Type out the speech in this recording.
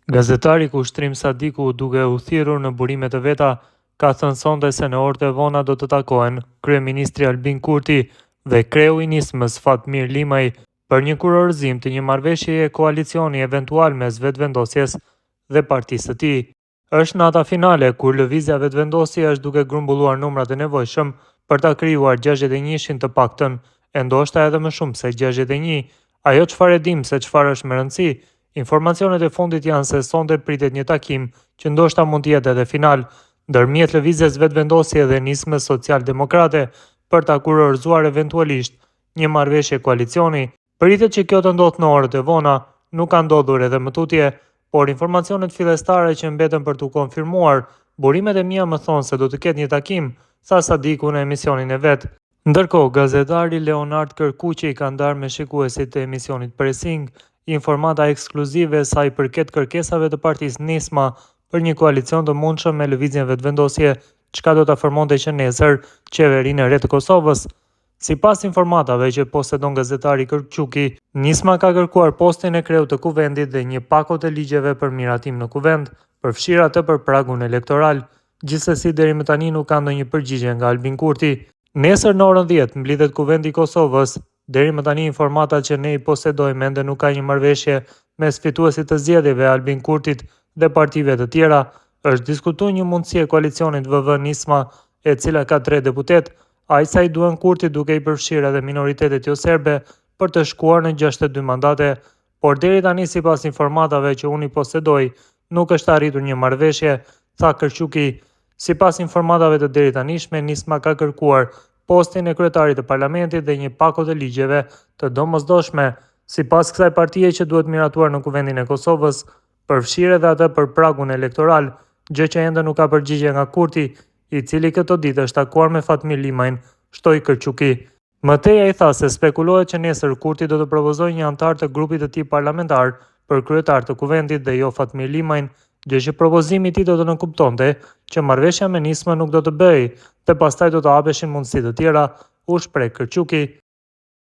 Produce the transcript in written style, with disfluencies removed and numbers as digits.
Gazetari Kushtrim Sadiku, duke u thirrur në burimet e veta, ka thënë sonte se në orët e vona do të takohen kryeministri Albin Kurti dhe kreu i nismës Fatmir Limaj për një kurorëzim të një marrëveshjeje koalicioni eventual mes Vetëvendosjes dhe partisë së tij. Është nata finale kur lëvizja Vetëvendosje është duke grumbulluar numrat e nevojshëm për ta krijuar 61-shin të paktën, e ndoshta edhe më shumë se 61. Ajo çfarë e dim se çfarë është më rëndësi. Informacionet e fundit janë se sonte pritet një takim që ndoshta mund të jetë edhe final ndërmjet lëvizjes Vetëvendosje dhe nismës social-demokrate për ta kurorëzuar eventualisht një marrëveshje koalicioni. Pritet që kjo të ndodhë në orët e vona, nuk ka ndodhur edhe më tutje, por informacionet fillestare që mbeten për t'u konfirmuar, burimet e mia më thonë se do të ketë një takim, tha Sadiku në emisionin e vet. Ndërkohë, gazetari Leonard Kërkuqi ka ndarë me shikuesit e emisionit Pressing informata ekskluzive sa i përket kërkesave të partisë Nisma për një koalicion të mundshëm me lëvizjen Vetëvendosje, çka do ta formonte që nesër qeverinë e re të Kosovës. Sipas informatave që posedon gazetari Kërkuqi, Nisma ka kërkuar postin e kreut të kuvendit dhe një pako të ligjeve për miratim në kuvend, përfshirë atë për pragun elektoral. Gjithsesi deri më tani nuk ka ndonjë përgjigje nga Albin Kurti. Nesër në orën 10 mblidhet kuvendi i Kosovës. Deri më tani informatat që ne i posedojmë ende nuk ka një marrëveshje mes fituesit të zgjedhjeve Albin Kurtit dhe partive të tjera. Është diskutuar një mundësi e koalicionit VV Nisma, e cila ka 3 deputet, aq sa i duhen Kurtit duke i përfshirë edhe minoritetet jo serbe për të shkuar në 62 mandate, por deri tani sipas informatave që unë i posedoj, nuk është arritur një marrëveshje, tha Kërkuqi. Sipas informative të deri tanishme, Nisma ka kërkuar postin e kryetarit të parlamentit dhe një pako të ligjeve të domosdoshme. Sipas kësaj partie që duhet miratuar në kuvendin e Kosovës, përfshirë edhe atë për pragun elektoral, gjë që ende nuk ka përgjigje nga Kurti, i cili këto ditë është takuar me Fatmir Limajin, shtoi Kërkuqi. Mëtej ai tha se spekulohet që nesër Kurti do të propozojë një antar të grupit të tij parlamentar për kryetar të kuvendit dhe jo Fatmir Limajin, gjë që propozimi i tij do të nënkuptonte që marrëveshja me Nismën nuk do të bëhej dhe pastaj do të hapeshin mundësi të tjera, u shpreh Kërkuqi.